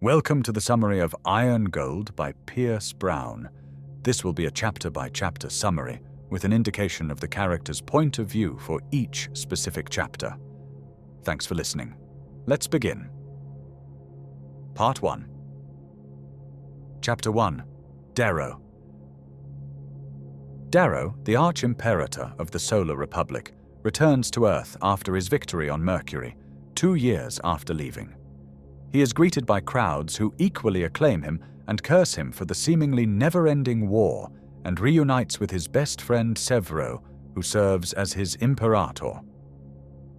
Welcome to the summary of Iron Gold by Pierce Brown. This will be a chapter-by-chapter summary with an indication of the character's point of view for each specific chapter. Thanks for listening. Let's begin. Part 1. Chapter 1. Darrow. Darrow, the Arch-Imperator of the Solar Republic, returns to Earth after his victory on Mercury, 2 years after leaving. He is greeted by crowds who equally acclaim him and curse him for the seemingly never-ending war, and reunites with his best friend Sevro, who serves as his Imperator.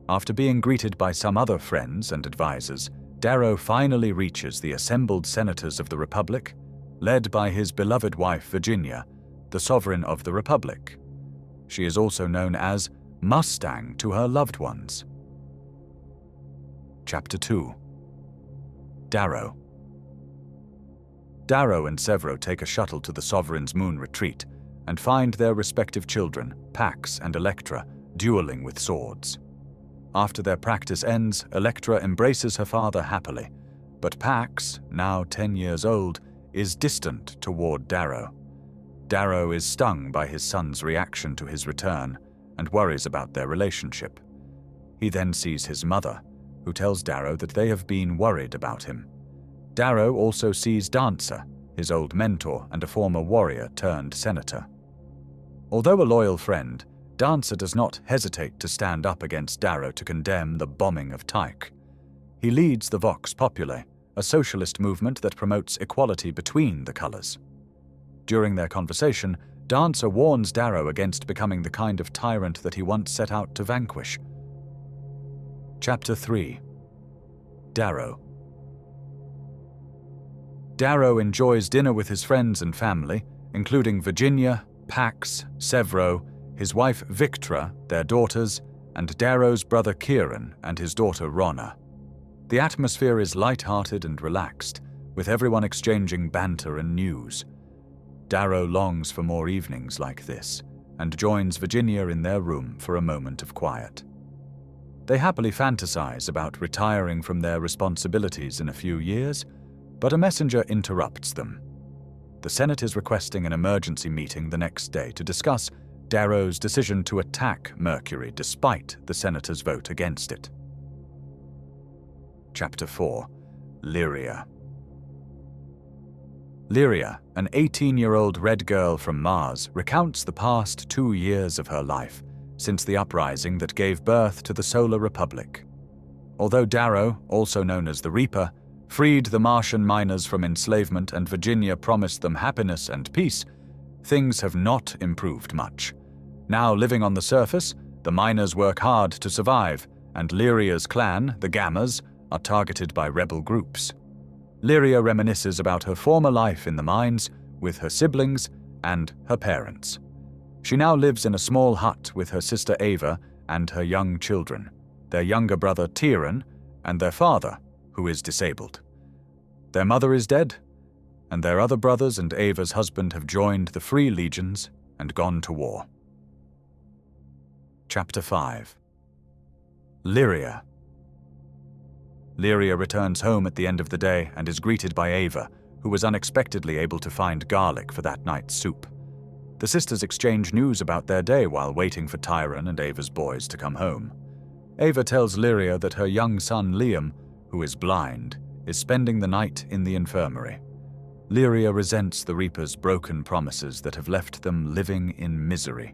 After being greeted by some other friends and advisors, Darrow finally reaches the assembled senators of the Republic, led by his beloved wife Virginia, the Sovereign of the Republic. She is also known as Mustang to her loved ones. Chapter 2. Darrow. Darrow and Sevro take a shuttle to the Sovereign's moon retreat and find their respective children, Pax and Electra, dueling with swords. After their practice ends, Electra embraces her father happily, but Pax, now 10 years old, is distant toward Darrow. Darrow is stung by his son's reaction to his return and worries about their relationship. He then sees his mother, who tells Darrow that they have been worried about him. Darrow also sees Dancer, his old mentor and a former warrior turned senator. Although a loyal friend, Dancer does not hesitate to stand up against Darrow to condemn the bombing of Tyche. He leads the Vox Populi, a socialist movement that promotes equality between the colors. During their conversation, Dancer warns Darrow against becoming the kind of tyrant that he once set out to vanquish. Chapter 3. Darrow. Darrow enjoys dinner with his friends and family, including Virginia, Pax, Sevro, his wife Victra, their daughters, and Darrow's brother Kieran and his daughter Ronna. The atmosphere is light-hearted and relaxed, with everyone exchanging banter and news. Darrow longs for more evenings like this, and joins Virginia in their room for a moment of quiet. They happily fantasize about retiring from their responsibilities in a few years, but a messenger interrupts them. The Senate is requesting an emergency meeting the next day to discuss Darrow's decision to attack Mercury despite the Senator's vote against it. Chapter 4. Lyria. Lyria, an 18-year-old red girl from Mars, recounts the past 2 years of her life, since the uprising that gave birth to the Solar Republic. Although Darrow, also known as the Reaper, freed the Martian miners from enslavement and Virginia promised them happiness and peace, things have not improved much. Now living on the surface, the miners work hard to survive, and Lyria's clan, the Gammas, are targeted by rebel groups. Lyria reminisces about her former life in the mines with her siblings and her parents. She now lives in a small hut with her sister Ava and her young children, their younger brother Tyrion, and their father, who is disabled. Their mother is dead, and their other brothers and Ava's husband have joined the Free Legions and gone to war. Chapter 5. Lyria. Lyria returns home at the end of the day and is greeted by Ava, who was unexpectedly able to find garlic for that night's soup. The sisters exchange news about their day while waiting for Tyrion and Ava's boys to come home. Ava tells Lyria that her young son Liam, who is blind, is spending the night in the infirmary. Lyria resents the Reaper's broken promises that have left them living in misery.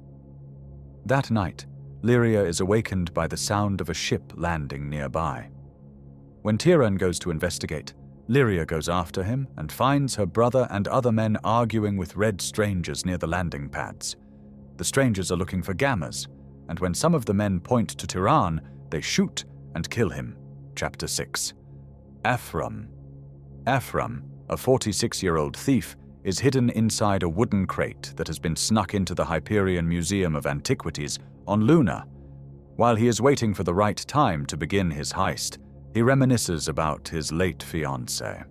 That night, Lyria is awakened by the sound of a ship landing nearby. When Tyrion goes to investigate, Lyria goes after him and finds her brother and other men arguing with red strangers near the landing pads. The strangers are looking for Gammas, and when some of the men point to Tyrion, they shoot and kill him. Chapter 6. Ephraim. Ephraim, a 46-year-old thief, is hidden inside a wooden crate that has been snuck into the Hyperion Museum of Antiquities on Luna. While he is waiting for the right time to begin his heist, he reminisces about his late fiancée.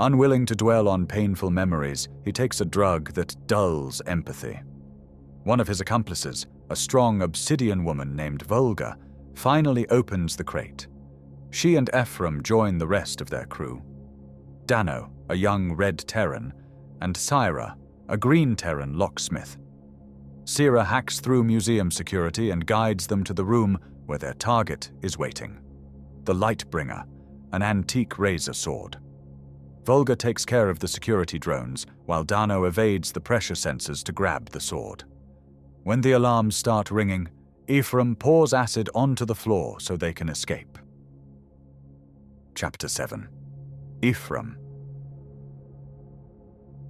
Unwilling to dwell on painful memories, he takes a drug that dulls empathy. One of his accomplices, a strong obsidian woman named Volga, finally opens the crate. She and Ephraim join the rest of their crew. Dano, a young red Terran, and Syra, a green Terran locksmith. Syra hacks through museum security and guides them to the room where their target is waiting. The Lightbringer, an antique razor sword. Volga takes care of the security drones, while Dano evades the pressure sensors to grab the sword. When the alarms start ringing, Ephraim pours acid onto the floor so they can escape. Chapter 7. Ephraim.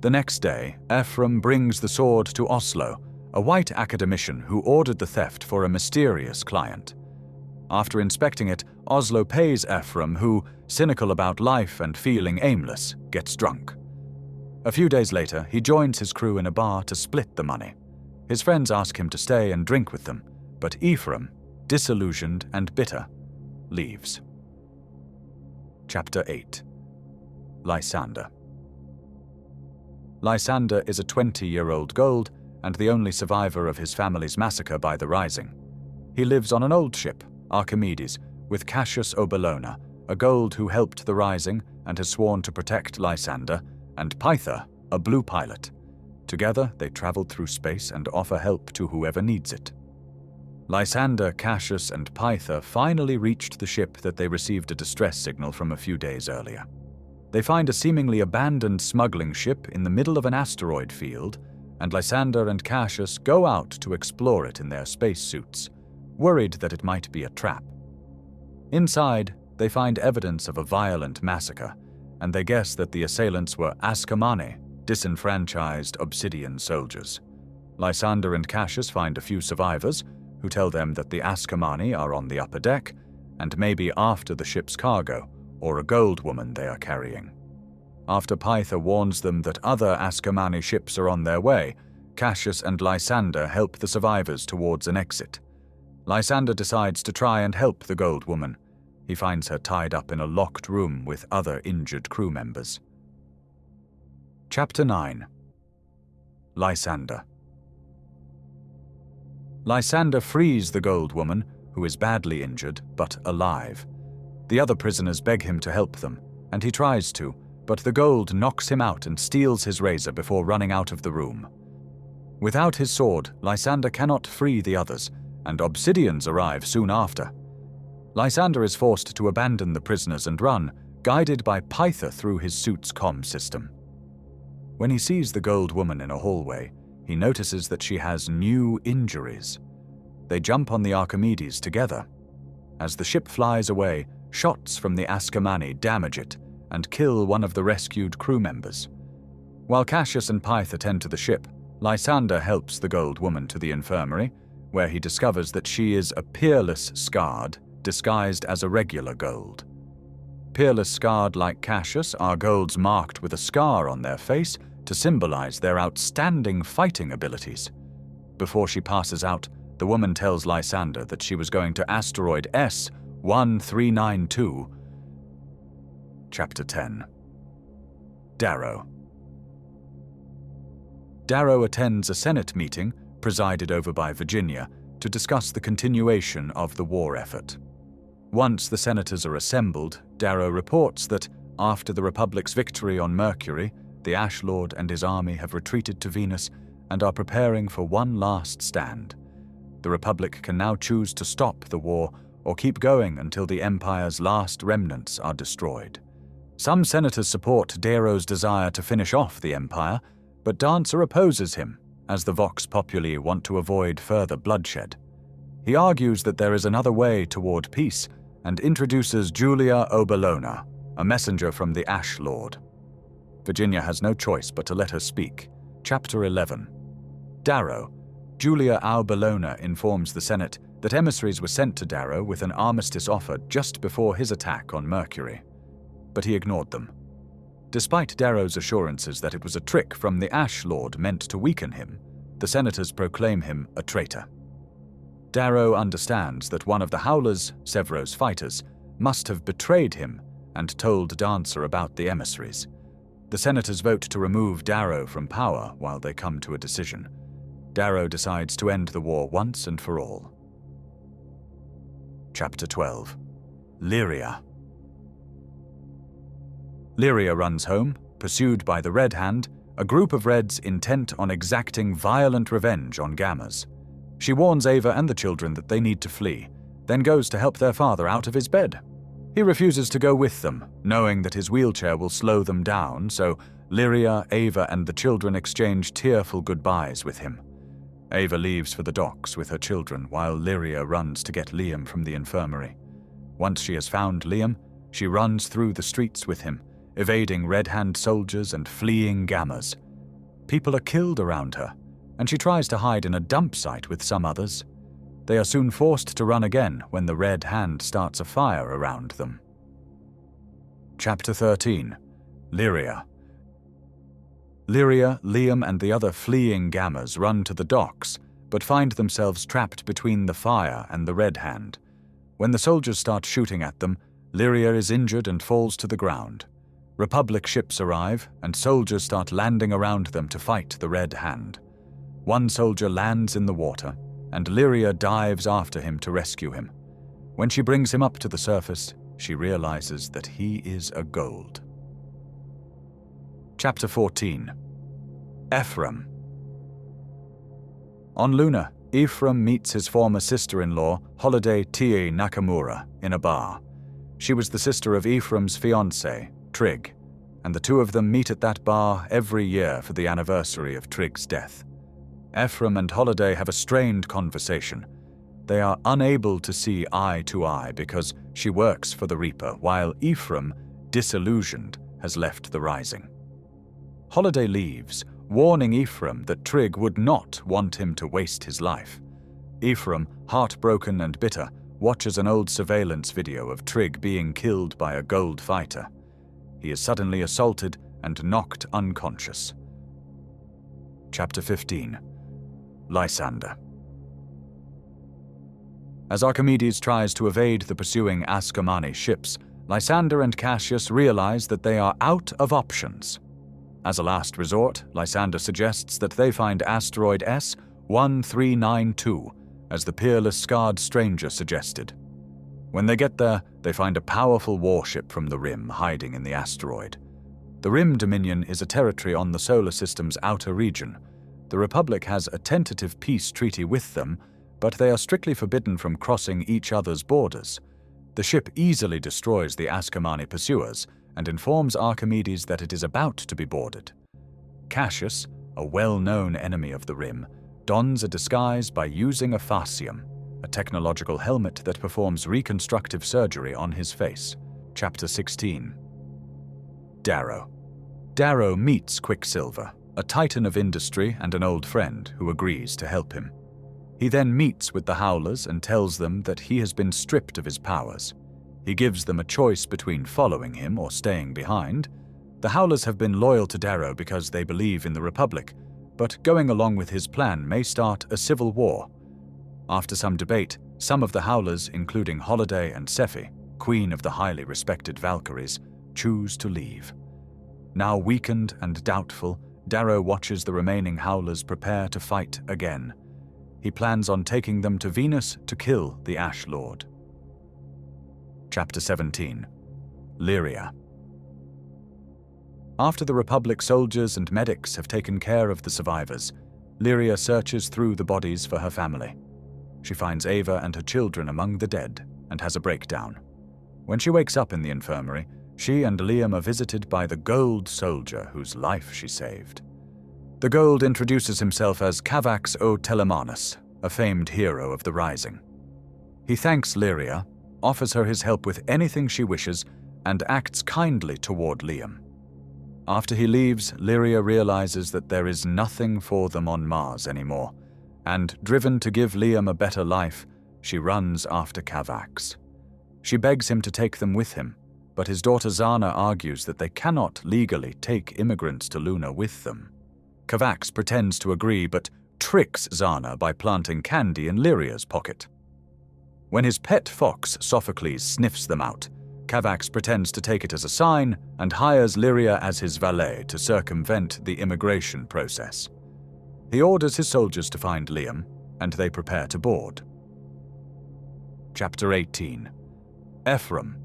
The next day, Ephraim brings the sword to Oslo, a white academician who ordered the theft for a mysterious client. After inspecting it, Oslo pays Ephraim, who, cynical about life and feeling aimless, gets drunk. A few days later, he joins his crew in a bar to split the money. His friends ask him to stay and drink with them, but Ephraim, disillusioned and bitter, leaves. Chapter 8. Lysander. Lysander is a 20-year-old Gold and the only survivor of his family's massacre by the Rising. He lives on an old ship, Archimedes, with Cassius Obelona, a Gold who helped the Rising and has sworn to protect Lysander, and Pytha, a blue pilot. Together, they travel through space and offer help to whoever needs it. Lysander, Cassius, and Pytha finally reached the ship that they received a distress signal from a few days earlier. They find a seemingly abandoned smuggling ship in the middle of an asteroid field, and Lysander and Cassius go out to explore it in their spacesuits, worried that it might be a trap. Inside, they find evidence of a violent massacre, and they guess that the assailants were Askamane, disenfranchised Obsidian soldiers. Lysander and Cassius find a few survivors, who tell them that the Askamane are on the upper deck, and maybe after the ship's cargo, or a Gold woman they are carrying. After Pytha warns them that other Askamane ships are on their way, Cassius and Lysander help the survivors towards an exit. Lysander decides to try and help the Gold woman. He finds her tied up in a locked room with other injured crew members. Chapter 9. Lysander. Lysander frees the Gold woman, who is badly injured but alive. The other prisoners beg him to help them, and he tries to, but the Gold knocks him out and steals his razor before running out of the room. Without his sword, Lysander cannot free the others, and Obsidians arrive soon after. Lysander is forced to abandon the prisoners and run, guided by Pytha through his suit's comm system. When he sees the Gold woman in a hallway, he notices that she has new injuries. They jump on the Archimedes together. As the ship flies away, shots from the Askamane damage it and kill one of the rescued crew members. While Cassius and Pytha tend to the ship, Lysander helps the Gold woman to the infirmary, where he discovers that she is a peerless Scarred disguised as a regular Gold. Peerless Scarred like Cassius are Golds marked with a scar on their face to symbolize their outstanding fighting abilities. Before she passes out, the woman tells Lysander that she was going to asteroid S-1392. Chapter 10. Darrow. Darrow attends a Senate meeting, presided over by Virginia, to discuss the continuation of the war effort. Once the senators are assembled, Darrow reports that, after the Republic's victory on Mercury, the Ash Lord and his army have retreated to Venus and are preparing for one last stand. The Republic can now choose to stop the war or keep going until the Empire's last remnants are destroyed. Some senators support Darrow's desire to finish off the Empire, but Dancer opposes him, as the Vox Populi want to avoid further bloodshed. He argues that there is another way toward peace and introduces Julia Obelona, a messenger from the Ash Lord. Virginia has no choice but to let her speak. Chapter 11. Darrow. Julia Obelona informs the Senate that emissaries were sent to Darrow with an armistice offer just before his attack on Mercury. But he ignored them. Despite Darrow's assurances that it was a trick from the Ash Lord meant to weaken him, the senators proclaim him a traitor. Darrow understands that one of the Howlers, Sevro's fighters, must have betrayed him and told Dancer about the emissaries. The senators vote to remove Darrow from power while they come to a decision. Darrow decides to end the war once and for all. Chapter 12. Lyria. Lyria runs home, pursued by the Red Hand, a group of Reds intent on exacting violent revenge on Gammas. She warns Ava and the children that they need to flee, then goes to help their father out of his bed. He refuses to go with them, knowing that his wheelchair will slow them down, so Lyria, Ava, and the children exchange tearful goodbyes with him. Ava leaves for the docks with her children, while Lyria runs to get Liam from the infirmary. Once she has found Liam, she runs through the streets with him, evading Red Hand soldiers and fleeing Gammas. People are killed around her, and she tries to hide in a dump site with some others. They are soon forced to run again when the Red Hand starts a fire around them. Chapter 13. Lyria. Lyria, Liam, and the other fleeing Gammas run to the docks, but find themselves trapped between the fire and the Red Hand. When the soldiers start shooting at them, Lyria is injured and falls to the ground. Republic ships arrive, and soldiers start landing around them to fight the Red Hand. One soldier lands in the water, and Lyria dives after him to rescue him. When she brings him up to the surface, she realizes that he is a gold. Chapter 14. Ephraim. On Luna, Ephraim meets his former sister-in-law, Holiday Tie Nakamura, in a bar. She was the sister of Ephraim's fiancé, Trig, and the two of them meet at that bar every year for the anniversary of Trig's death. Ephraim and Holiday have a strained conversation. They are unable to see eye to eye because she works for the Reaper, while Ephraim, disillusioned, has left the Rising. Holiday leaves, warning Ephraim that Trig would not want him to waste his life. Ephraim, heartbroken and bitter, watches an old surveillance video of Trig being killed by a gold fighter. He is suddenly assaulted and knocked unconscious. Chapter 15. Lysander. As Archimedes tries to evade the pursuing Ascomani ships, Lysander and Cassius realize that they are out of options. As a last resort, Lysander suggests that they find asteroid S-1392, as the peerless scarred stranger suggested. When they get there, they find a powerful warship from the Rim hiding in the asteroid. The Rim Dominion is a territory on the solar system's outer region. The Republic has a tentative peace treaty with them, but they are strictly forbidden from crossing each other's borders. The ship easily destroys the Ascomani pursuers and informs Archimedes that it is about to be boarded. Cassius, a well-known enemy of the Rim, dons a disguise by using a fascium, a technological helmet that performs reconstructive surgery on his face. Chapter 16. Darrow. Darrow meets Quicksilver, a titan of industry and an old friend who agrees to help him. He then meets with the Howlers and tells them that he has been stripped of his powers. He gives them a choice between following him or staying behind. The Howlers have been loyal to Darrow because they believe in the Republic, but going along with his plan may start a civil war. After some debate, some of the Howlers, including Holiday and Sephi, queen of the highly respected Valkyries, choose to leave. Now weakened and doubtful, Darrow watches the remaining Howlers prepare to fight again. He plans on taking them to Venus to kill the Ash Lord. Chapter 17. Lyria. After the Republic soldiers and medics have taken care of the survivors, Lyria searches through the bodies for her family. She finds Ava and her children among the dead and has a breakdown. When she wakes up in the infirmary, she and Liam are visited by the Gold Soldier whose life she saved. The Gold introduces himself as Cavax o Telemanus, a famed hero of the Rising. He thanks Lyria, offers her his help with anything she wishes, and acts kindly toward Liam. After he leaves, Lyria realizes that there is nothing for them on Mars anymore, and, driven to give Liam a better life, she runs after Cavax. She begs him to take them with him, but his daughter Zana argues that they cannot legally take immigrants to Luna with them. Cavax pretends to agree, but tricks Zana by planting candy in Lyria's pocket. When his pet fox Sophocles sniffs them out, Cavax pretends to take it as a sign and hires Lyria as his valet to circumvent the immigration process. He orders his soldiers to find Liam, and they prepare to board. Chapter 18. Ephraim.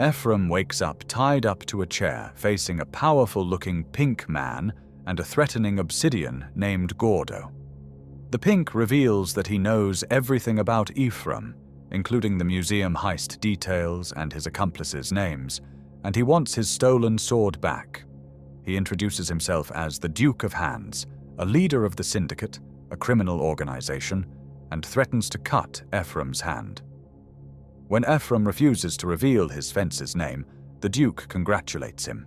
Ephraim wakes up tied up to a chair facing a powerful-looking pink man and a threatening obsidian named Gordo. The pink reveals that he knows everything about Ephraim, including the museum heist details and his accomplices' names, and he wants his stolen sword back. He introduces himself as the Duke of Hands, a leader of the Syndicate, a criminal organization, and threatens to cut Ephraim's hand. When Ephraim refuses to reveal his fence's name, the Duke congratulates him.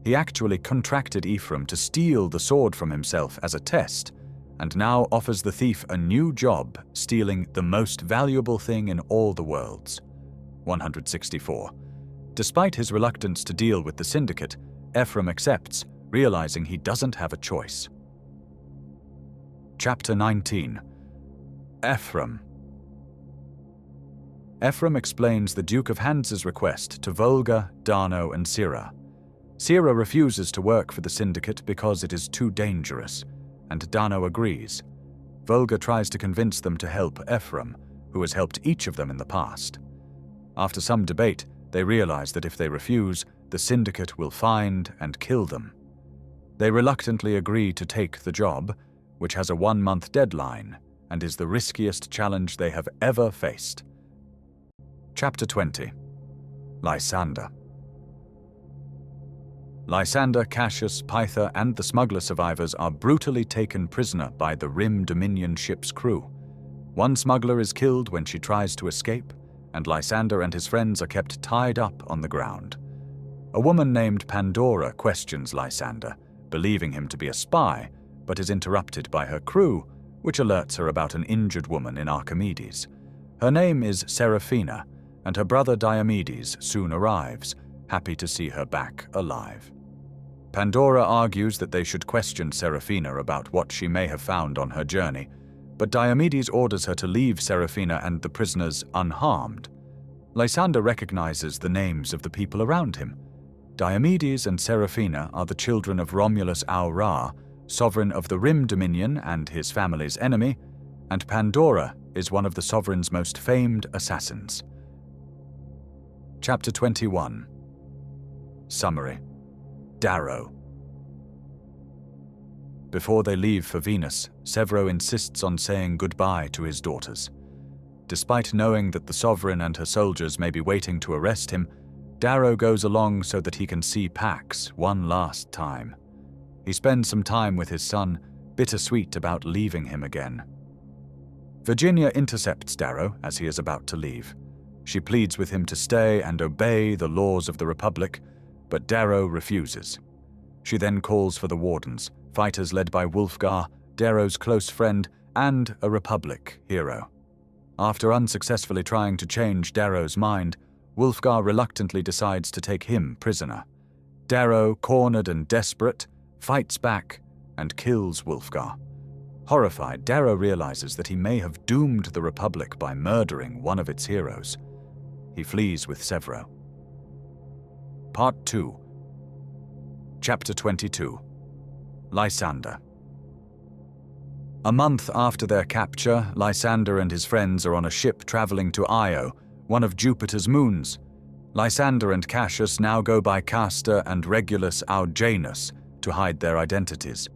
He actually contracted Ephraim to steal the sword from himself as a test, and now offers the thief a new job, stealing the most valuable thing in all the worlds. 164. Despite his reluctance to deal with the Syndicate, Ephraim accepts, realizing he doesn't have a choice. Chapter 19. Ephraim. Ephraim explains the Duke of Hands' request to Volga, Darrow, and Sira. Sira refuses to work for the Syndicate because it is too dangerous, and Darrow agrees. Volga tries to convince them to help Ephraim, who has helped each of them in the past. After some debate, they realize that if they refuse, the Syndicate will find and kill them. They reluctantly agree to take the job, which has a 1-month deadline and is the riskiest challenge they have ever faced. Chapter 20. Lysander. Lysander, Cassius, Pyther, and the smuggler survivors are brutally taken prisoner by the Rim Dominion ship's crew. One smuggler is killed when she tries to escape, and Lysander and his friends are kept tied up on the ground. A woman named Pandora questions Lysander, believing him to be a spy, but is interrupted by her crew, which alerts her about an injured woman in Archimedes. Her name is Seraphina, and her brother Diomedes soon arrives, happy to see her back alive. Pandora argues that they should question Seraphina about what she may have found on her journey, but Diomedes orders her to leave Seraphina and the prisoners unharmed. Lysander recognizes the names of the people around him. Diomedes and Seraphina are the children of Romulus Aura, sovereign of the Rim Dominion and his family's enemy, and Pandora is one of the sovereign's most famed assassins. Chapter 21. Summary. Darrow. Before they leave for Venus, Sevro insists on saying goodbye to his daughters. Despite knowing that the Sovereign and her soldiers may be waiting to arrest him, Darrow goes along so that he can see Pax one last time. He spends some time with his son, bittersweet about leaving him again. Virginia intercepts Darrow as he is about to leave. She pleads with him to stay and obey the laws of the Republic, but Darrow refuses. She then calls for the Wardens, fighters led by Wulfgar, Darrow's close friend, and a Republic hero. After unsuccessfully trying to change Darrow's mind, Wulfgar reluctantly decides to take him prisoner. Darrow, cornered and desperate, fights back and kills Wulfgar. Horrified, Darrow realizes that he may have doomed the Republic by murdering one of its heroes. He flees with Sevro. Part 2. Chapter 22. Lysander. A month after their capture, Lysander and his friends are on a ship traveling to Io, one of Jupiter's moons. Lysander and Cassius now go by Castor and Regulus Augeanus to hide their identities.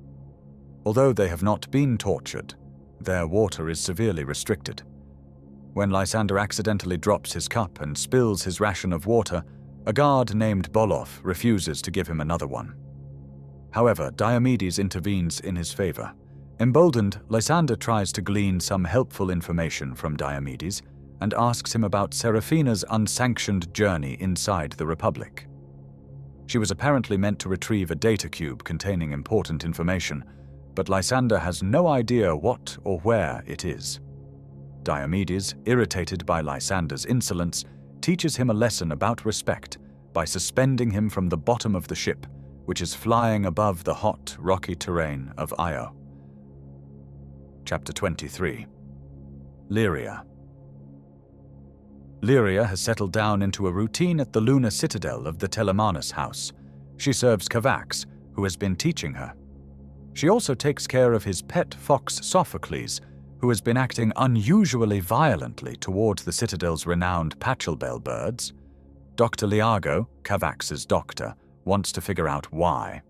Although they have not been tortured, their water is severely restricted. When Lysander accidentally drops his cup and spills his ration of water, a guard named Boloff refuses to give him another one. However, Diomedes intervenes in his favor. Emboldened, Lysander tries to glean some helpful information from Diomedes and asks him about Seraphina's unsanctioned journey inside the Republic. She was apparently meant to retrieve a data cube containing important information, but Lysander has no idea what or where it is. Diomedes, irritated by Lysander's insolence, teaches him a lesson about respect by suspending him from the bottom of the ship, which is flying above the hot, rocky terrain of Io. Chapter 23. Lyria. Lyria has settled down into a routine at the lunar citadel of the Telemanus house. She serves Cavax, who has been teaching her. She also takes care of his pet fox Sophocles, who has been acting unusually violently towards the citadel's renowned Pachelbel birds. Dr. Liago, Kavax's doctor, wants to figure out why.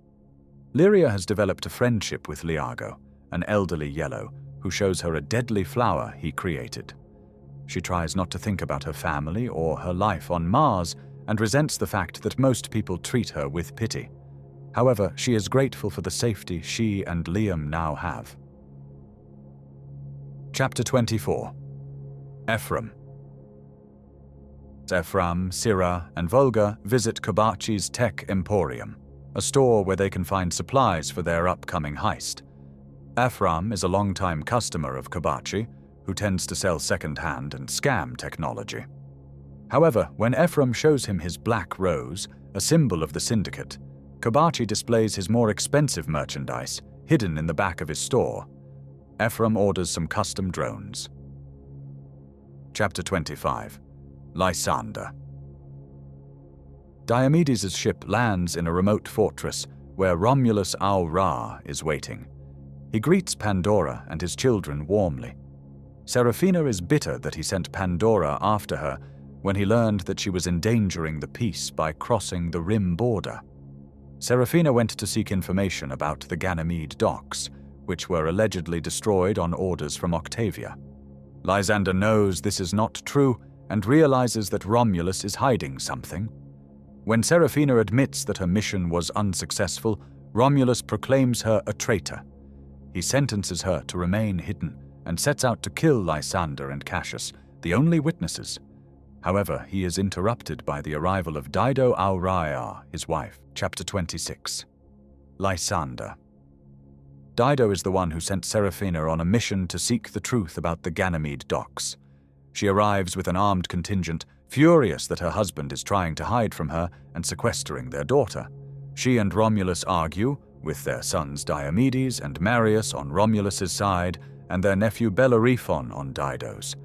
Lyria has developed a friendship with Liago, an elderly yellow, who shows her a deadly flower he created. She tries not to think about her family or her life on Mars and resents the fact that most people treat her with pity. However, she is grateful for the safety she and Liam now have. Chapter 24. Ephraim. Ephraim, Syrah, and Volga visit Kobachi's Tech Emporium, a store where they can find supplies for their upcoming heist. Ephraim is a longtime customer of Kobachi, who tends to sell second-hand and scam technology. However, when Ephraim shows him his black rose, a symbol of the Syndicate, Kobachi displays his more expensive merchandise, hidden in the back of his store. Ephraim orders some custom drones. Chapter 25. Lysander. Diomedes' ship lands in a remote fortress where Romulus Au-Ra is waiting. He greets Pandora and his children warmly. Seraphina is bitter that he sent Pandora after her when he learned that she was endangering the peace by crossing the Rim border. Seraphina went to seek information about the Ganymede docks, which were allegedly destroyed on orders from Octavia. Lysander knows this is not true and realizes that Romulus is hiding something. When Seraphina admits that her mission was unsuccessful, Romulus proclaims her a traitor. He sentences her to remain hidden and sets out to kill Lysander and Cassius, the only witnesses. However, he is interrupted by the arrival of Dido Auraea, his wife. Chapter 26. Lysander. Dido is the one who sent Seraphina on a mission to seek the truth about the Ganymede docks. She arrives with an armed contingent, furious that her husband is trying to hide from her and sequestering their daughter. She and Romulus argue, with their sons Diomedes and Marius on Romulus's side and their nephew Bellerophon on Dido's.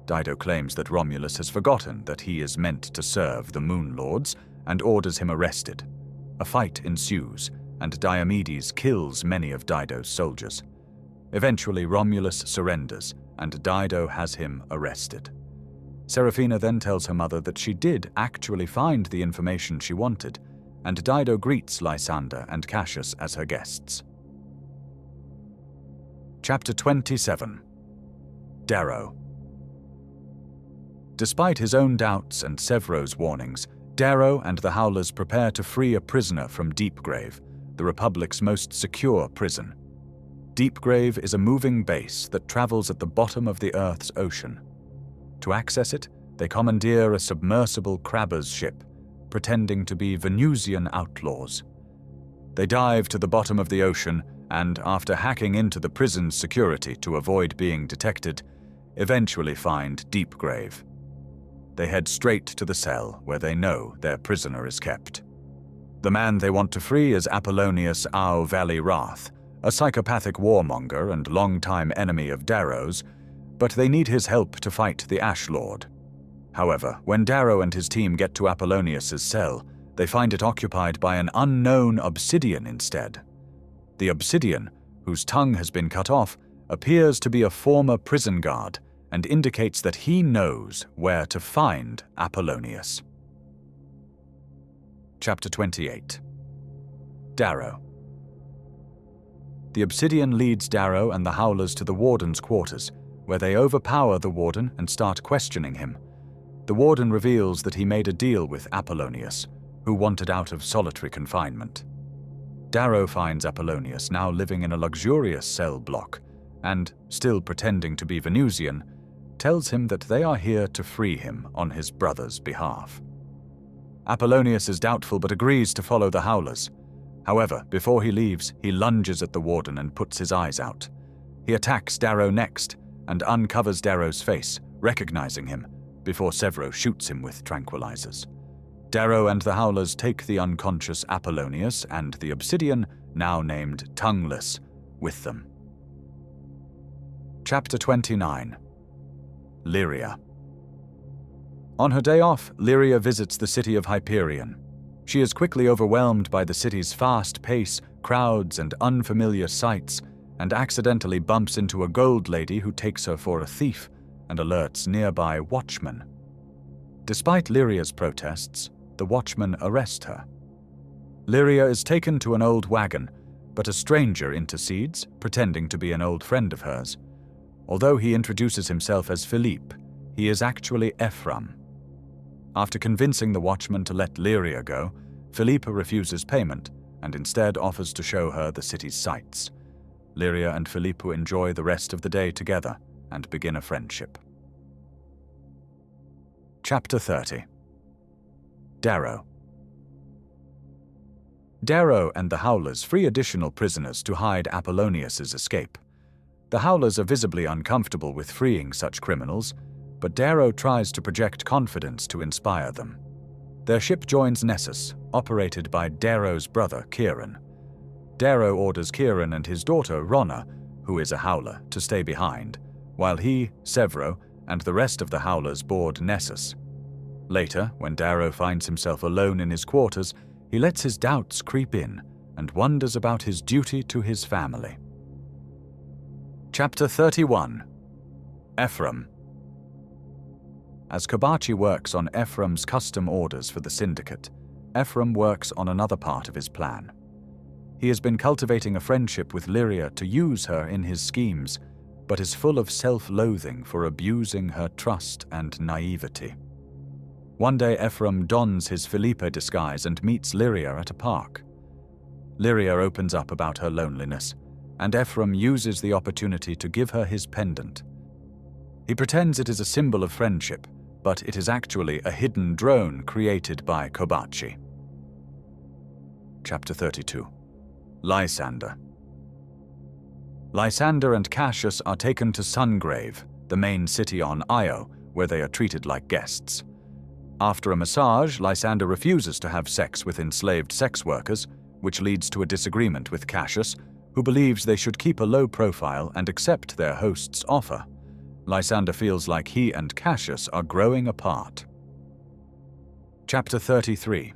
Dido claims that Romulus has forgotten that he is meant to serve the Moon Lords and orders him arrested. A fight ensues, and Diomedes kills many of Dido's soldiers. Eventually, Romulus surrenders, and Dido has him arrested. Seraphina then tells her mother that she did actually find the information she wanted, and Dido greets Lysander and Cassius as her guests. Chapter 27. Darrow. Despite his own doubts and Sevro's warnings, Darrow and the Howlers prepare to free a prisoner from Deepgrave, the Republic's most secure prison. Deepgrave is a moving base that travels at the bottom of the Earth's ocean. To access it, they commandeer a submersible crabber's ship, pretending to be Venusian outlaws. They dive to the bottom of the ocean and, after hacking into the prison's security to avoid being detected, eventually find Deepgrave. They head straight to the cell where they know their prisoner is kept. The man they want to free is Apollonius Au Valley Wrath, a psychopathic warmonger and longtime enemy of Darrow's, but they need his help to fight the Ash Lord. However, when Darrow and his team get to Apollonius's cell, they find it occupied by an unknown obsidian instead. The obsidian, whose tongue has been cut off, appears to be a former prison guard and indicates that he knows where to find Apollonius. Chapter 28. Darrow. The obsidian leads Darrow and the Howlers to the warden's quarters, where they overpower the warden and start questioning him. The warden reveals that he made a deal with Apollonius, who wanted out of solitary confinement. Darrow finds Apollonius now living in a luxurious cell block, and, still pretending to be Venusian, tells him that they are here to free him on his brother's behalf. Apollonius is doubtful but agrees to follow the Howlers. However, before he leaves, he lunges at the warden and puts his eyes out. He attacks Darrow next and uncovers Darrow's face, recognizing him, before Sevro shoots him with tranquilizers. Darrow and the Howlers take the unconscious Apollonius and the obsidian, now named Tongueless, with them. Chapter 29. Lyria. On her day off, Lyria visits the city of Hyperion. She is quickly overwhelmed by the city's fast pace, crowds, and unfamiliar sights, and accidentally bumps into a gold lady who takes her for a thief and alerts nearby watchmen. Despite Lyria's protests, the watchmen arrest her. Lyria is taken to an old wagon, but a stranger intercedes, pretending to be an old friend of hers. Although he introduces himself as Philippe, he is actually Ephraim. After convincing the watchman to let Lyria go, Philippe refuses payment and instead offers to show her the city's sights. Lyria and Philippe enjoy the rest of the day together and begin a friendship. Chapter 30. Darrow. Darrow and the Howlers free additional prisoners to hide Apollonius's escape. The Howlers are visibly uncomfortable with freeing such criminals, but Darrow tries to project confidence to inspire them. Their ship joins Nessus, operated by Darrow's brother, Kieran. Darrow orders Kieran and his daughter, Ronna, who is a Howler, to stay behind, while he, Sevro, and the rest of the Howlers board Nessus. Later, when Darrow finds himself alone in his quarters, he lets his doubts creep in and wonders about his duty to his family. Chapter 31. Ephraim. As Kobachi works on Ephraim's custom orders for the Syndicate, Ephraim works on another part of his plan. He has been cultivating a friendship with Lyria to use her in his schemes, but is full of self-loathing for abusing her trust and naivety. One day Ephraim dons his Philippe disguise and meets Lyria at a park. Lyria opens up about her loneliness, and Ephraim uses the opportunity to give her his pendant. He pretends it is a symbol of friendship, but it is actually a hidden drone created by Kobachi. Chapter 32. Lysander. Lysander and Cassius are taken to Sungrave, the main city on Io, where they are treated like guests. After a massage, Lysander refuses to have sex with enslaved sex workers, which leads to a disagreement with Cassius, who believes they should keep a low profile and accept their host's offer. Lysander feels like he and Cassius are growing apart. Chapter 33.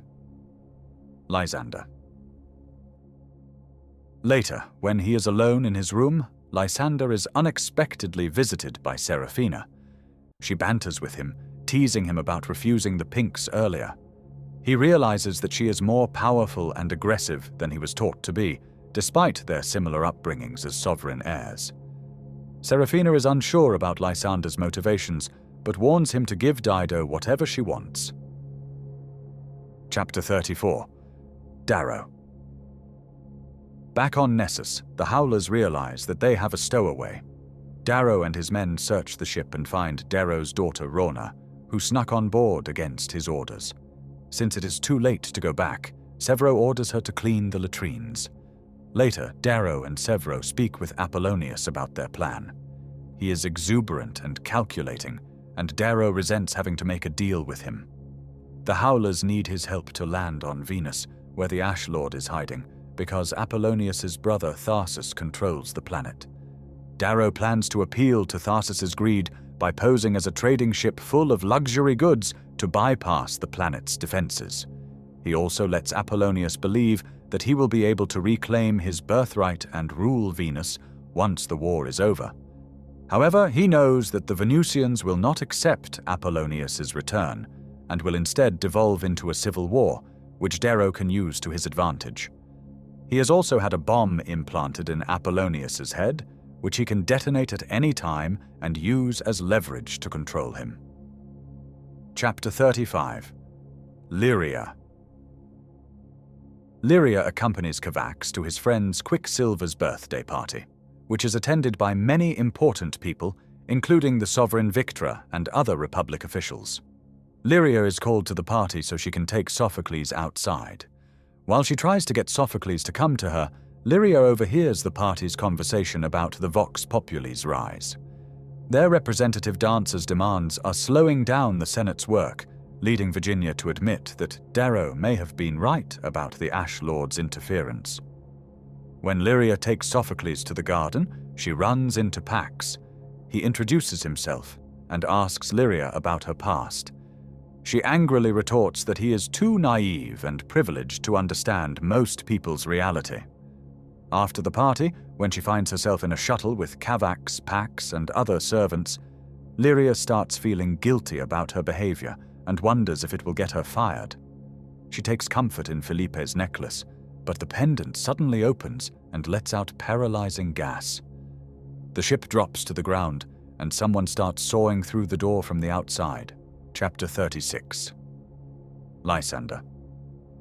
Lysander. Later, when he is alone in his room, Lysander is unexpectedly visited by Seraphina. She banters with him, teasing him about refusing the pinks earlier. He realizes that she is more powerful and aggressive than he was taught to be, despite their similar upbringings as sovereign heirs. Seraphina is unsure about Lysander's motivations, but warns him to give Dido whatever she wants. Chapter 34. Darrow. Back on Nessus, the Howlers realize that they have a stowaway. Darrow and his men search the ship and find Darrow's daughter Ronna, who snuck on board against his orders. Since it is too late to go back, Sevro orders her to clean the latrines. Later, Darrow and Sevro speak with Apollonius about their plan. He is exuberant and calculating, and Darrow resents having to make a deal with him. The Howlers need his help to land on Venus, where the Ash Lord is hiding, because Apollonius's brother Tharsis controls the planet. Darrow plans to appeal to Tharsis's greed by posing as a trading ship full of luxury goods to bypass the planet's defenses. He also lets Apollonius believe that he will be able to reclaim his birthright and rule Venus once the war is over. However, he knows that the Venusians will not accept Apollonius's return and will instead devolve into a civil war, which Darrow can use to his advantage. He has also had a bomb implanted in Apollonius's head, which he can detonate at any time and use as leverage to control him. Chapter 35. Lyria. Lyria accompanies Kavax to his friend's Quicksilver's birthday party, which is attended by many important people, including the Sovereign Victra and other Republic officials. Lyria is called to the party so she can take Sophocles outside. While she tries to get Sophocles to come to her, Lyria overhears the party's conversation about the Vox Populi's rise. Their representative dancers' demands are slowing down the Senate's work, leading Virginia to admit that Darrow may have been right about the Ash Lord's interference. When Lyria takes Sophocles to the garden, she runs into Pax. He introduces himself and asks Lyria about her past. She angrily retorts that he is too naive and privileged to understand most people's reality. After the party, when she finds herself in a shuttle with Kavax, Pax, and other servants, Lyria starts feeling guilty about her behavior and wonders if it will get her fired. She takes comfort in Felipe's necklace, but the pendant suddenly opens and lets out paralyzing gas. The ship drops to the ground, and someone starts sawing through the door from the outside. Chapter 36. Lysander.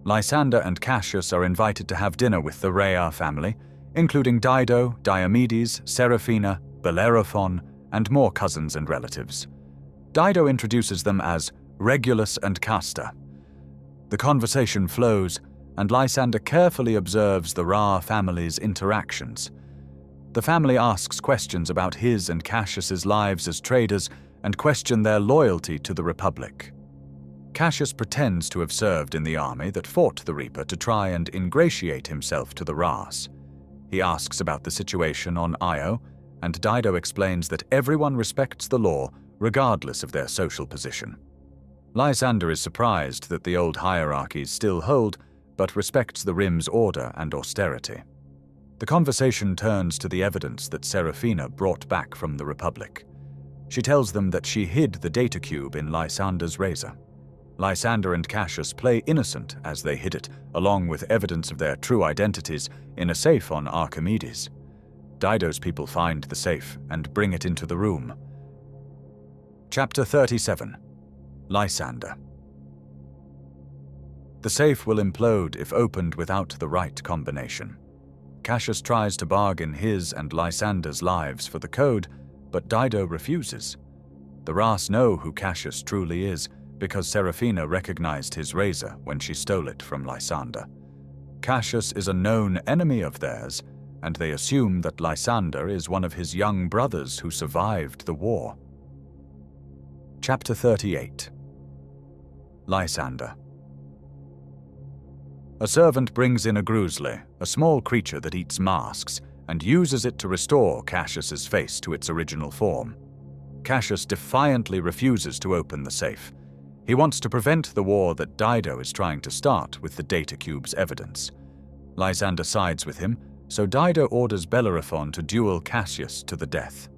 Lysander and Cassius are invited to have dinner with the Rhea family, including Dido, Diomedes, Seraphina, Bellerophon, and more cousins and relatives. Dido introduces them as Regulus and Castor. The conversation flows, and Lysander carefully observes the Rhea family's interactions. The family asks questions about his and Cassius's lives as traders and question their loyalty to the Republic. Cassius pretends to have served in the army that fought the Reaper to try and ingratiate himself to the Rhaas. He asks about the situation on Io, and Dido explains that everyone respects the law regardless of their social position. Lysander is surprised that the old hierarchies still hold, but respects the Rim's order and austerity. The conversation turns to the evidence that Seraphina brought back from the Republic. She tells them that she hid the data cube in Lysander's razor. Lysander and Cassius play innocent as they hid it, along with evidence of their true identities, in a safe on Archimedes. Dido's people find the safe and bring it into the room. Chapter 37. Lysander. The safe will implode if opened without the right combination. Cassius tries to bargain his and Lysander's lives for the code, but Dido refuses. The Rhaas know who Cassius truly is, because Seraphina recognized his razor when she stole it from Lysander. Cassius is a known enemy of theirs, and they assume that Lysander is one of his young brothers who survived the war. Chapter 38. Lysander. A servant brings in a grizzly, a small creature that eats masks, and uses it to restore Cassius's face to its original form. Cassius defiantly refuses to open the safe. He wants to prevent the war that Dido is trying to start with the data cube's evidence. Lysander sides with him, so Dido orders Bellerophon to duel Cassius to the death.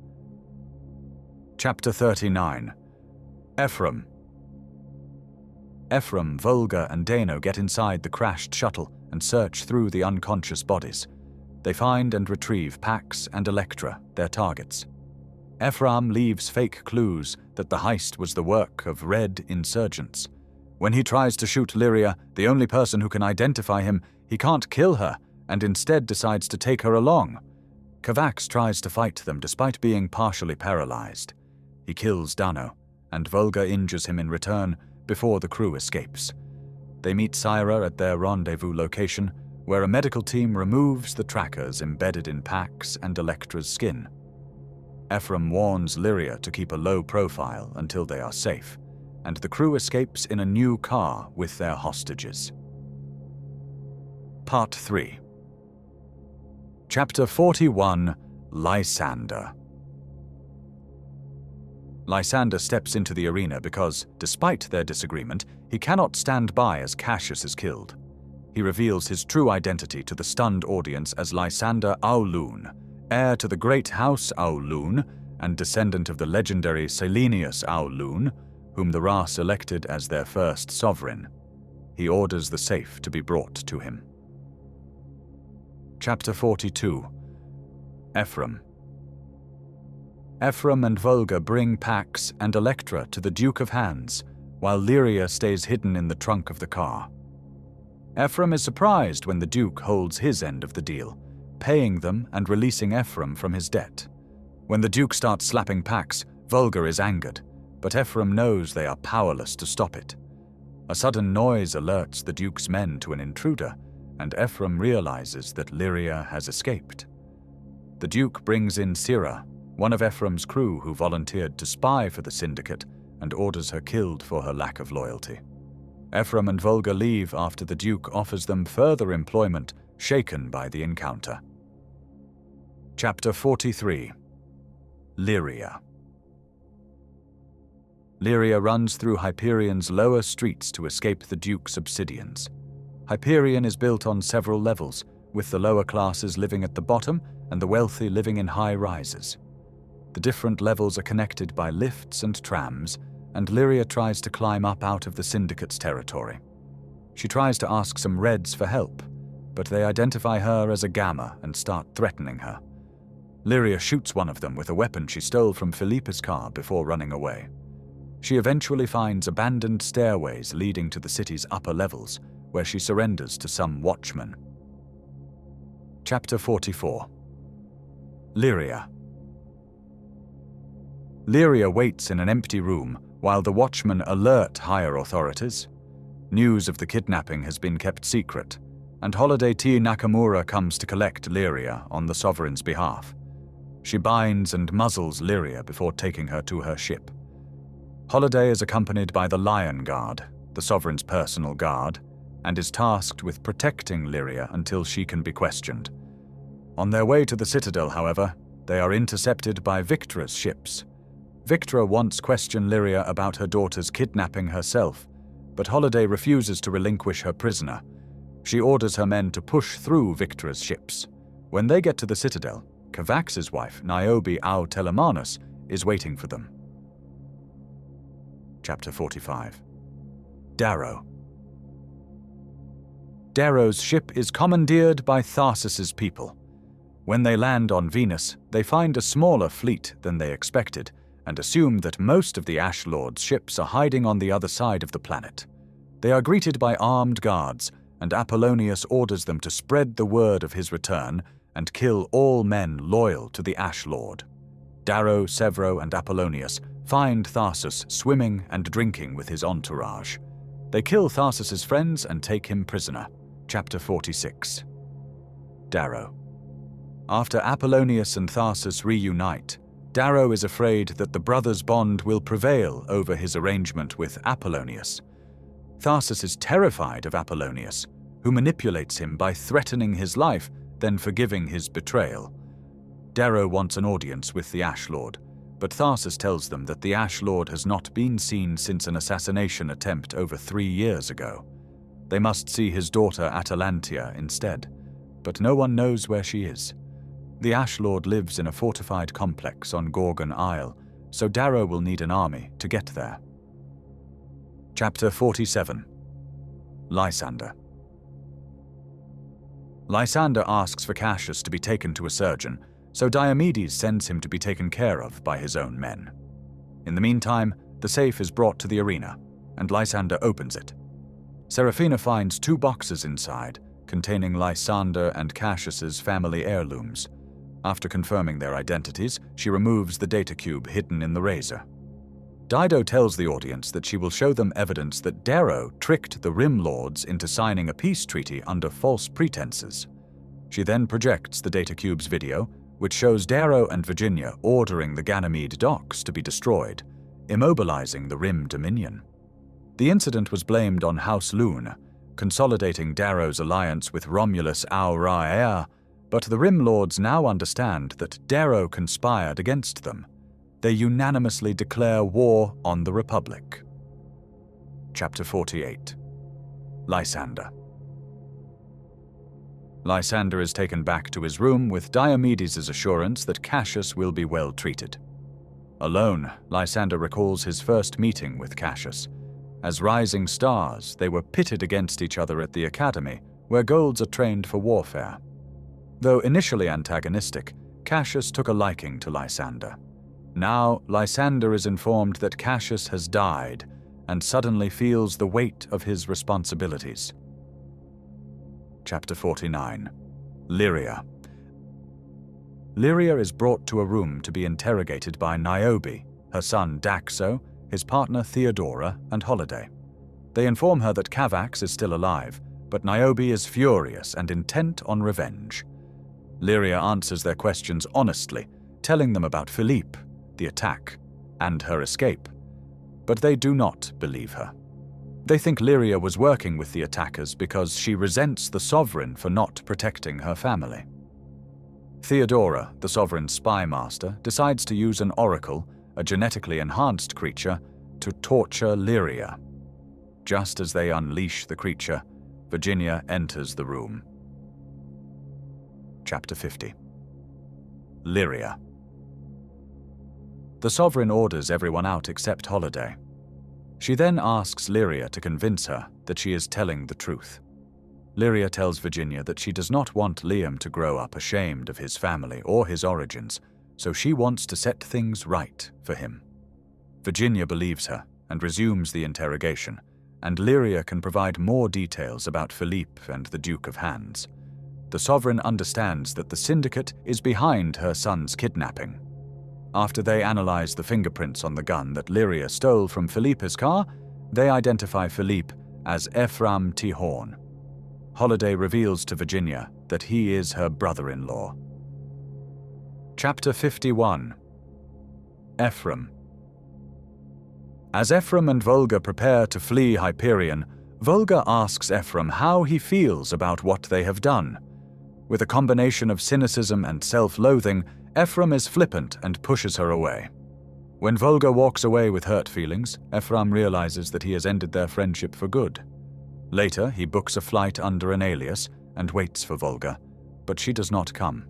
Chapter 39. Ephraim. Ephraim, Volga, and Dano get inside the crashed shuttle and search through the unconscious bodies. They find and retrieve Pax and Electra, their targets. Ephraim leaves fake clues that the heist was the work of Red insurgents. When he tries to shoot Lyria, the only person who can identify him, he can't kill her, and instead decides to take her along. Kavax tries to fight them despite being partially paralyzed. He kills Dano, and Volga injures him in return before the crew escapes. They meet Syra at their rendezvous location, where a medical team removes the trackers embedded in Pax and Electra's skin. Ephraim warns Lyria to keep a low profile until they are safe, and the crew escapes in a new car with their hostages. Part 3. Chapter 41. Lysander. Lysander steps into the arena because, despite their disagreement, he cannot stand by as Cassius is killed. He reveals his true identity to the stunned audience as Lysander Aulun, heir to the great house Aulun and descendant of the legendary Selenius Aulun, whom the Rhaas elected as their first sovereign. He orders the safe to be brought to him. Chapter 42. Ephraim. Ephraim and Volga bring Pax and Electra to the Duke of Hands, while Lyria stays hidden in the trunk of the car. Ephraim is surprised when the Duke holds his end of the deal, paying them and releasing Ephraim from his debt. When the Duke starts slapping Pax, Volga is angered, but Ephraim knows they are powerless to stop it. A sudden noise alerts the Duke's men to an intruder, and Ephraim realizes that Lyria has escaped. The Duke brings in Sira, one of Ephraim's crew who volunteered to spy for the Syndicate, and orders her killed for her lack of loyalty. Ephraim and Volga leave after the Duke offers them further employment, shaken by the encounter. Chapter 43. Lyria. Lyria runs through Hyperion's lower streets to escape the Duke's obsidians. Hyperion is built on several levels, with the lower classes living at the bottom and the wealthy living in high rises. The different levels are connected by lifts and trams, and Lyria tries to climb up out of the Syndicate's territory. She tries to ask some Reds for help, but they identify her as a Gamma and start threatening her. Lyria shoots one of them with a weapon she stole from Philippe's car before running away. She eventually finds abandoned stairways leading to the city's upper levels, where she surrenders to some watchmen. Chapter 44. Lyria. Lyria waits in an empty room while the watchmen alert higher authorities. News of the kidnapping has been kept secret, and Holiday T. Nakamura comes to collect Lyria on the Sovereign's behalf. She binds and muzzles Lyria before taking her to her ship. Holiday is accompanied by the Lion Guard, the Sovereign's personal guard, and is tasked with protecting Lyria until she can be questioned. On their way to the Citadel, however, they are intercepted by Victra's ships. Victra wants to question Lyria about her daughter's kidnapping herself, but Holiday refuses to relinquish her prisoner. She orders her men to push through Victra's ships. When they get to the Citadel, Kavax's wife, Niobe Au Telemanus, is waiting for them. Chapter 45. Darrow. Darrow's ship is commandeered by Tharsis' people. When they land on Venus, they find a smaller fleet than they expected, and assume that most of the Ash Lord's ships are hiding on the other side of the planet. They are greeted by armed guards, and Apollonius orders them to spread the word of his return and kill all men loyal to the Ash Lord. Darrow, Sevro, and Apollonius find Tharsis swimming and drinking with his entourage. They kill Tharsis' friends and take him prisoner. Chapter 46. Darrow. After Apollonius and Tharsis reunite, Darrow is afraid that the brothers' bond will prevail over his arrangement with Apollonius. Tharsis is terrified of Apollonius, who manipulates him by threatening his life, then forgiving his betrayal. Darrow wants an audience with the Ash Lord, but Tharsis tells them that the Ash Lord has not been seen since an assassination attempt over 3 years ago. They must see his daughter Atalantia instead, but no one knows where she is. The Ash Lord lives in a fortified complex on Gorgon Isle, so Darrow will need an army to get there. Chapter 47. Lysander. Lysander asks for Cassius to be taken to a surgeon, so Diomedes sends him to be taken care of by his own men. In the meantime, the safe is brought to the arena, and Lysander opens it. Seraphina finds 2 boxes inside, containing Lysander and Cassius's family heirlooms. After confirming their identities, she removes the data cube hidden in the razor. Dido tells the audience that she will show them evidence that Darrow tricked the Rim Lords into signing a peace treaty under false pretenses. She then projects the data cube's video, which shows Darrow and Virginia ordering the Ganymede docks to be destroyed, immobilizing the Rim Dominion. The incident was blamed on House Lune, consolidating Darrow's alliance with Romulus Auraea, but the Rim Lords now understand that Darrow conspired against them. They unanimously declare war on the Republic. Chapter 48. Lysander. Lysander is taken back to his room with Diomedes' assurance that Cassius will be well treated. Alone, Lysander recalls his first meeting with Cassius. As rising stars, they were pitted against each other at the academy, where Golds are trained for warfare. Though initially antagonistic, Cassius took a liking to Lysander. Now, Lysander is informed that Cassius has died and suddenly feels the weight of his responsibilities. Chapter 49. Lyria. Lyria is brought to a room to be interrogated by Niobe, her son Daxo, his partner Theodora, and Holiday. They inform her that Kavax is still alive, but Niobe is furious and intent on revenge. Lyria answers their questions honestly, telling them about Philippe, the attack, and her escape. But they do not believe her. They think Lyria was working with the attackers because she resents the Sovereign for not protecting her family. Theodora, the Sovereign's spy master, decides to use an oracle, a genetically enhanced creature, to torture Lyria. Just as they unleash the creature, Virginia enters the room. Chapter 50. Lyria. The Sovereign orders everyone out except Holiday. She then asks Lyria to convince her that she is telling the truth. Lyria tells Virginia that she does not want Liam to grow up ashamed of his family or his origins, so she wants to set things right for him. Virginia believes her and resumes the interrogation, and Lyria can provide more details about Philippe and the Duke of Hands. The Sovereign understands that the Syndicate is behind her son's kidnapping. After they analyze the fingerprints on the gun that Lyria stole from Philippe's car, they identify Philippe as Ephraim Horn. Holiday reveals to Virginia that he is her brother-in-law. Chapter 51. Ephraim. As Ephraim and Volga prepare to flee Hyperion, Volga asks Ephraim how he feels about what they have done. With a combination of cynicism and self-loathing, Ephraim is flippant and pushes her away. When Volga walks away with hurt feelings, Ephraim realizes that he has ended their friendship for good. Later, he books a flight under an alias and waits for Volga, but she does not come.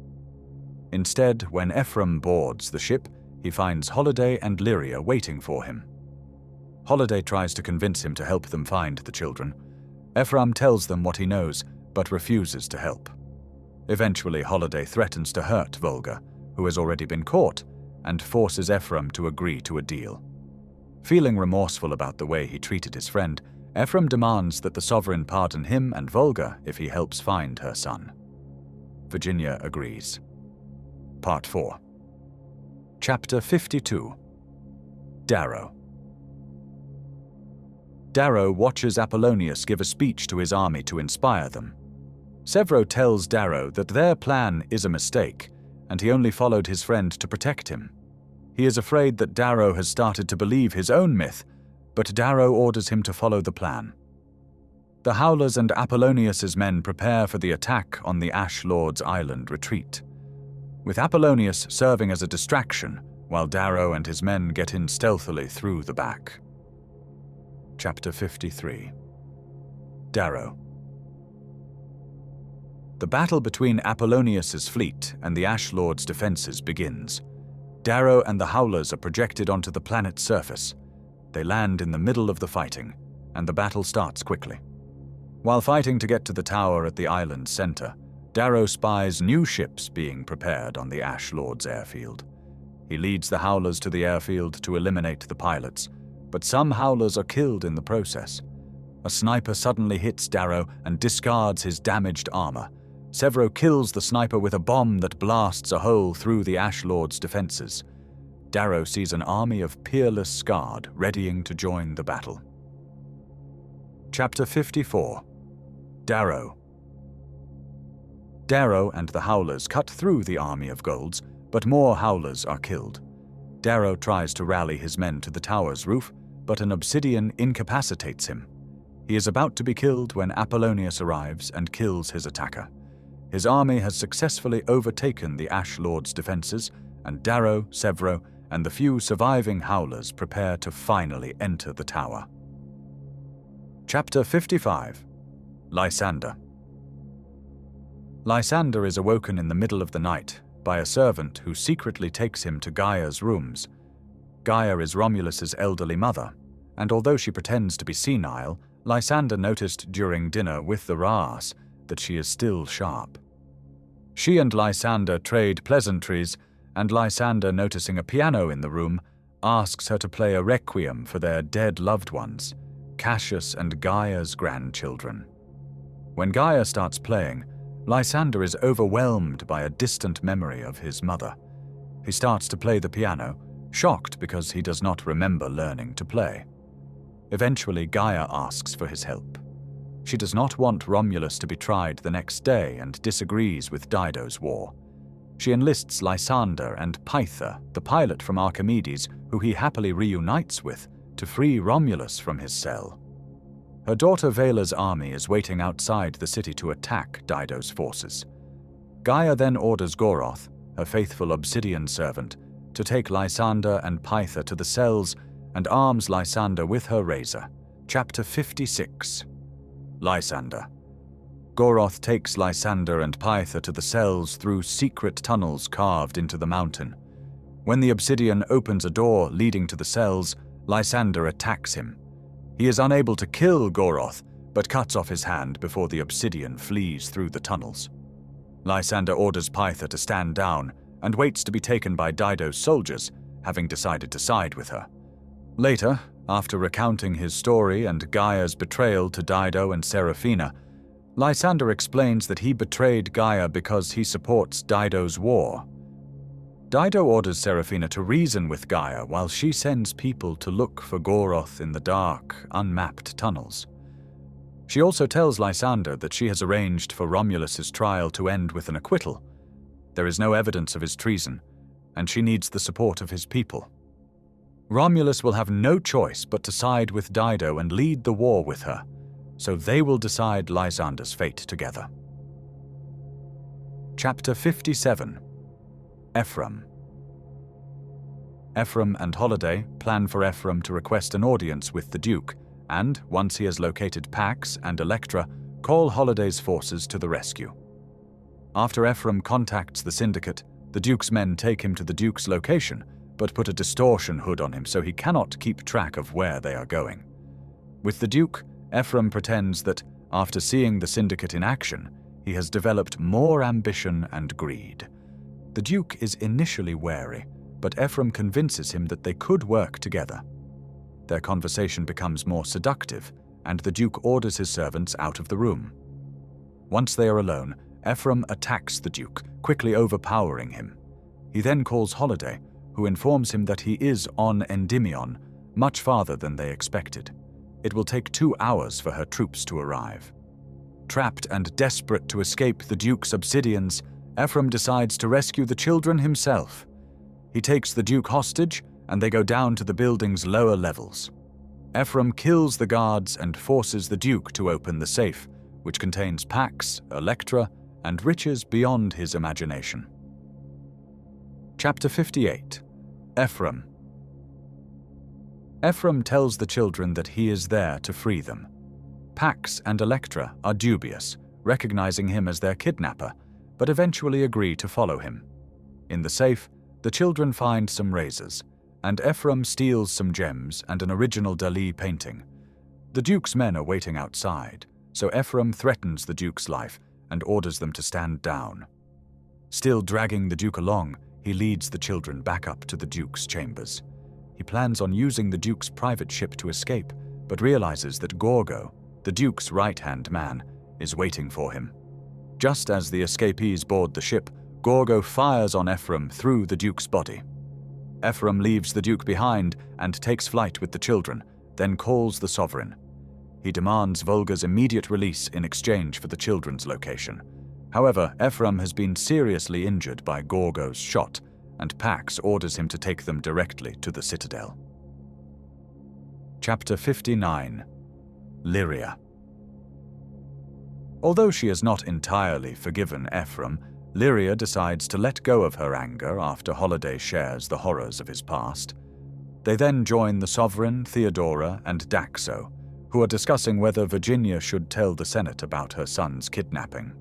Instead, when Ephraim boards the ship, he finds Holiday and Lyria waiting for him. Holiday tries to convince him to help them find the children. Ephraim tells them what he knows, but refuses to help. Eventually, Holiday threatens to hurt Volga, who has already been caught, and forces Ephraim to agree to a deal. Feeling remorseful about the way he treated his friend, Ephraim demands that the Sovereign pardon him and Volga if he helps find her son. Virginia agrees. Part 4. Chapter 52. Darrow. Darrow watches Apollonius give a speech to his army to inspire them. Sevro tells Darrow that their plan is a mistake, and he only followed his friend to protect him. He is afraid that Darrow has started to believe his own myth, but Darrow orders him to follow the plan. The Howlers and Apollonius's men prepare for the attack on the Ash Lord's island retreat, with Apollonius serving as a distraction while Darrow and his men get in stealthily through the back. Chapter 53. Darrow. The battle between Apollonius's fleet and the Ash Lord's defenses begins. Darrow and the Howlers are projected onto the planet's surface. They land in the middle of the fighting, and the battle starts quickly. While fighting to get to the tower at the island's center, Darrow spies new ships being prepared on the Ash Lord's airfield. He leads the Howlers to the airfield to eliminate the pilots, but some Howlers are killed in the process. A sniper suddenly hits Darrow and discards his damaged armor. Sevro kills the sniper with a bomb that blasts a hole through the Ash Lord's defenses. Darrow sees an army of peerless Scard readying to join the battle. Chapter 54. Darrow. Darrow and the Howlers cut through the army of Golds, but more Howlers are killed. Darrow tries to rally his men to the tower's roof, but an obsidian incapacitates him. He is about to be killed when Apollonius arrives and kills his attacker. His army has successfully overtaken the Ash Lord's defenses, and Darrow, Sevro, and the few surviving Howlers prepare to finally enter the tower. Chapter 55. Lysander. Lysander is awoken in the middle of the night by a servant who secretly takes him to Gaia's rooms. Gaia is Romulus's elderly mother, and although she pretends to be senile, Lysander noticed during dinner with the Raas that she is still sharp. She and Lysander trade pleasantries, and Lysander, noticing a piano in the room, asks her to play a requiem for their dead loved ones, Cassius and Gaia's grandchildren. When Gaia starts playing, Lysander is overwhelmed by a distant memory of his mother. He starts to play the piano, shocked because he does not remember learning to play. Eventually, Gaia asks for his help. She does not want Romulus to be tried the next day and disagrees with Dido's war. She enlists Lysander and Pytha, the pilot from Archimedes, who he happily reunites with, to free Romulus from his cell. Her daughter Vela's army is waiting outside the city to attack Dido's forces. Gaia then orders Goroth, her faithful obsidian servant, to take Lysander and Pytha to the cells and arms Lysander with her razor. Chapter 56. Lysander. Goroth takes Lysander and Pytha to the cells through secret tunnels carved into the mountain. When the obsidian opens a door leading to the cells, Lysander attacks him. He is unable to kill Goroth, but cuts off his hand before the obsidian flees through the tunnels. Lysander orders Pytha to stand down and waits to be taken by Dido's soldiers, having decided to side with her. Later, after recounting his story and Gaia's betrayal to Dido and Seraphina, Lysander explains that he betrayed Gaia because he supports Dido's war. Dido orders Seraphina to reason with Gaia while she sends people to look for Goroth in the dark, unmapped tunnels. She also tells Lysander that she has arranged for Romulus's trial to end with an acquittal. There is no evidence of his treason, and she needs the support of his people. Romulus will have no choice but to side with Dido and lead the war with her, so they will decide Lysander's fate together. Chapter 57. Ephraim. Ephraim and Holiday plan for Ephraim to request an audience with the Duke, and, once he has located Pax and Electra, call Holiday's forces to the rescue. After Ephraim contacts the Syndicate, the Duke's men take him to the Duke's location, but put a distortion hood on him so he cannot keep track of where they are going. With the Duke, Ephraim pretends that, after seeing the Syndicate in action, he has developed more ambition and greed. The Duke is initially wary, but Ephraim convinces him that they could work together. Their conversation becomes more seductive, and the Duke orders his servants out of the room. Once they are alone, Ephraim attacks the Duke, quickly overpowering him. He then calls Holiday, who informs him that he is on Endymion, much farther than they expected. It will take 2 hours for her troops to arrive. Trapped and desperate to escape the Duke's obsidians, Ephraim decides to rescue the children himself. He takes the Duke hostage, and they go down to the building's lower levels. Ephraim kills the guards and forces the Duke to open the safe, which contains Pax, Electra, and riches beyond his imagination. Chapter 58. Ephraim. Ephraim tells the children that he is there to free them. Pax and Electra are dubious, recognizing him as their kidnapper, but eventually agree to follow him. In the safe, the children find some razors, and Ephraim steals some gems and an original Dali painting. The Duke's men are waiting outside, so Ephraim threatens the Duke's life and orders them to stand down. Still dragging the Duke along, he leads the children back up to the Duke's chambers. He plans on using the Duke's private ship to escape, but realizes that Gorgo, the Duke's right-hand man, is waiting for him. Just as the escapees board the ship, Gorgo fires on Ephraim through the Duke's body. Ephraim leaves the Duke behind and takes flight with the children, then calls the Sovereign. He demands Volga's immediate release in exchange for the children's location. However, Ephraim has been seriously injured by Gorgo's shot, and Pax orders him to take them directly to the Citadel. Chapter 59. Lyria. Although she has not entirely forgiven Ephraim, Lyria decides to let go of her anger after Holiday shares the horrors of his past. They then join the Sovereign, Theodora, and Daxo, who are discussing whether Virginia should tell the Senate about her son's kidnapping.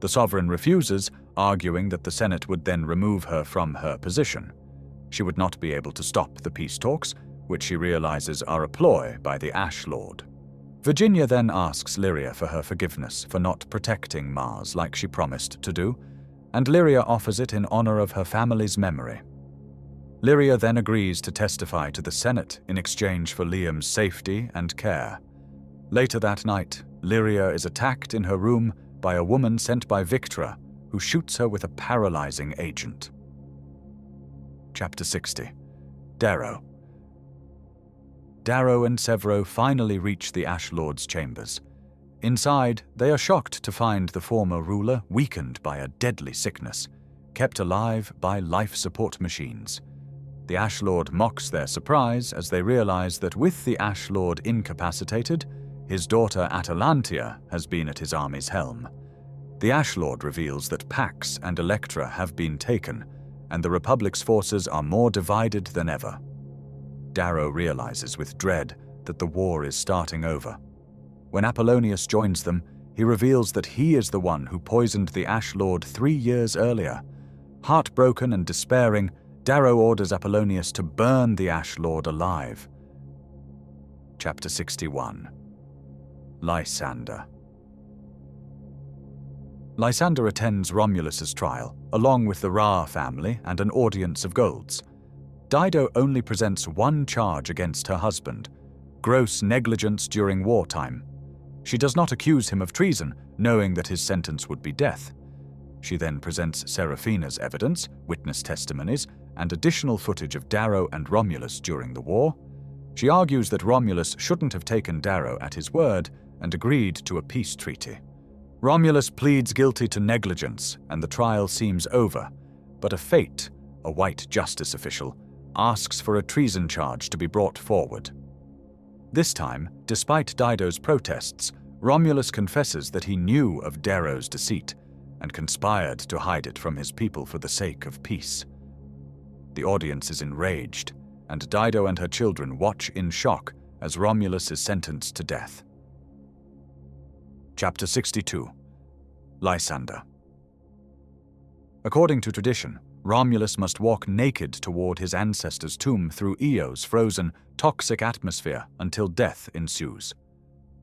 The Sovereign refuses, arguing that the Senate would then remove her from her position. She would not be able to stop the peace talks, which she realizes are a ploy by the Ash Lord. Virginia then asks Lyria for her forgiveness for not protecting Mars like she promised to do, and Lyria offers it in honor of her family's memory. Lyria then agrees to testify to the Senate in exchange for Liam's safety and care. Later that night, Lyria is attacked in her room by a woman sent by Victra, who shoots her with a paralyzing agent. Chapter 60. Darrow. Darrow and Sevro finally reach the Ash Lord's chambers. Inside, they are shocked to find the former ruler weakened by a deadly sickness, kept alive by life support machines. The Ash Lord mocks their surprise as they realize that with the Ash Lord incapacitated, his daughter Atalantia has been at his army's helm. The Ash Lord reveals that Pax and Electra have been taken, and the Republic's forces are more divided than ever. Darrow realizes with dread that the war is starting over. When Apollonius joins them, he reveals that he is the one who poisoned the Ash Lord 3 years earlier. Heartbroken and despairing, Darrow orders Apollonius to burn the Ash Lord alive. Chapter 61. Lysander. Lysander attends Romulus's trial, along with the Ra family and an audience of golds. Dido only presents one charge against her husband: gross negligence during wartime. She does not accuse him of treason, knowing that his sentence would be death. She then presents Seraphina's evidence, witness testimonies, and additional footage of Darrow and Romulus during the war. She argues that Romulus shouldn't have taken Darrow at his word and agreed to a peace treaty. Romulus pleads guilty to negligence, and the trial seems over, but a Fate, a white justice official, asks for a treason charge to be brought forward. This time, despite Dido's protests, Romulus confesses that he knew of Darrow's deceit and conspired to hide it from his people for the sake of peace. The audience is enraged, and Dido and her children watch in shock as Romulus is sentenced to death. Chapter 62. Lysander. According to tradition, Romulus must walk naked toward his ancestor's tomb through Eo's frozen, toxic atmosphere until death ensues.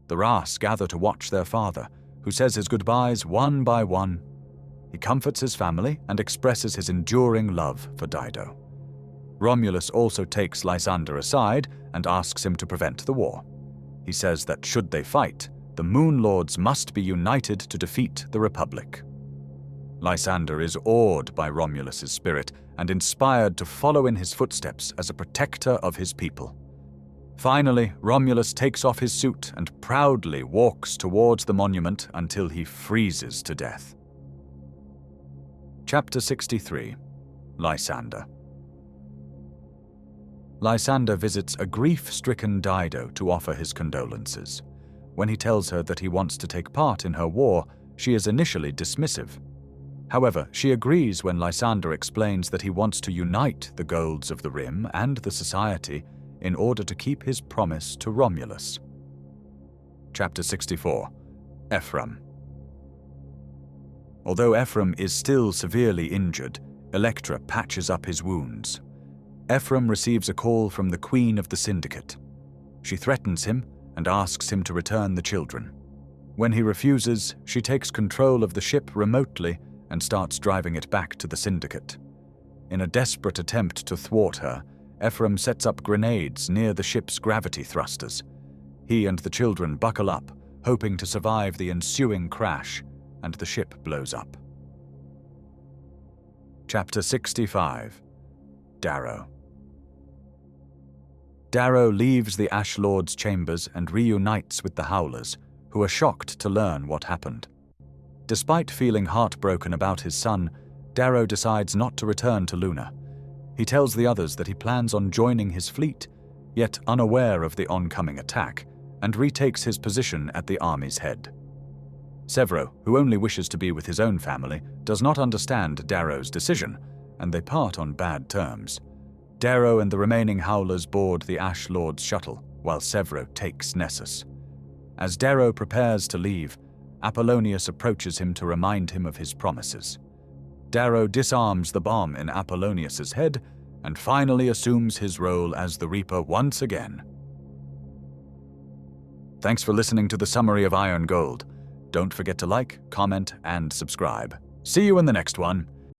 The Ras gather to watch their father, who says his goodbyes one by one. He comforts his family and expresses his enduring love for Dido. Romulus also takes Lysander aside and asks him to prevent the war. He says that should they fight, the Moon Lords must be united to defeat the Republic. Lysander is awed by Romulus's spirit and inspired to follow in his footsteps as a protector of his people. Finally, Romulus takes off his suit and proudly walks towards the monument until he freezes to death. Chapter 63. Lysander. Lysander visits a grief-stricken Dido to offer his condolences. When he tells her that he wants to take part in her war, she is initially dismissive. However, she agrees when Lysander explains that he wants to unite the Golds of the Rim and the Society in order to keep his promise to Romulus. Chapter 64. Ephraim. Although Ephraim is still severely injured, Electra patches up his wounds. Ephraim receives a call from the Queen of the Syndicate. She threatens him and asks him to return the children. When he refuses, she takes control of the ship remotely and starts driving it back to the Syndicate. In a desperate attempt to thwart her, Ephraim sets up grenades near the ship's gravity thrusters. He and the children buckle up, hoping to survive the ensuing crash, and the ship blows up. Chapter 65. Darrow. Darrow leaves the Ash Lord's chambers and reunites with the Howlers, who are shocked to learn what happened. Despite feeling heartbroken about his son, Darrow decides not to return to Luna. He tells the others that he plans on joining his fleet, yet unaware of the oncoming attack, and retakes his position at the army's head. Sevro, who only wishes to be with his own family, does not understand Darrow's decision, and they part on bad terms. Darrow and the remaining Howlers board the Ash Lord's shuttle, while Sevro takes Nessus. As Darrow prepares to leave, Apollonius approaches him to remind him of his promises. Darrow disarms the bomb in Apollonius's head and finally assumes his role as the Reaper once again. Thanks for listening to the summary of Iron Gold. Don't forget to like, comment, and subscribe. See you in the next one.